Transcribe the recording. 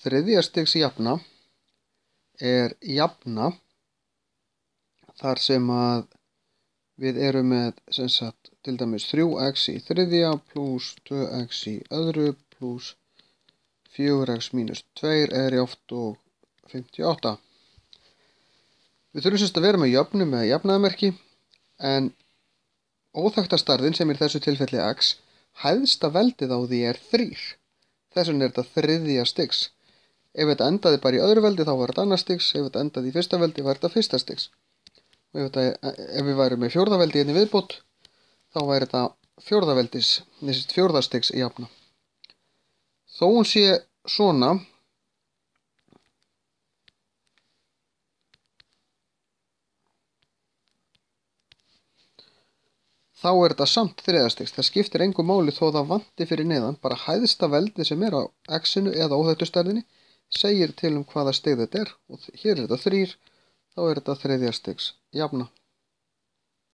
Þriðja stigs jafna er jafna þar sem að við erum með til dæmis 3x í þriðja pluss 2x í öðru pluss 4x mínus 2 er jafnt og 58. Við þurfum að vera með jöfnu með jafnaðarmerki en óþekkta stærðin sem er í þessu tilfelli x, hæðsta veldið á því er 3. Þess vegna er þetta þriðja stigs. Ef þetta endaði bara í öðru veldi þá var þetta annars stigs, ef þetta endaði í fyrsta veldi var þetta fyrsta stigs. Og ef við værum með fjórða veldi hérna í viðbót þá væri þetta fjórða stigs jafna. Þó hún sé svona þá er þetta samt þriðja stigs. Það skiptir engu máli þó það vanti fyrir neðan, bara hæðsta veldið sem er á x-inu eða óþekktu stærðinni segir til hvaða stig þetta er og hér er þetta 3, þá er þetta þriðja stigs jafna.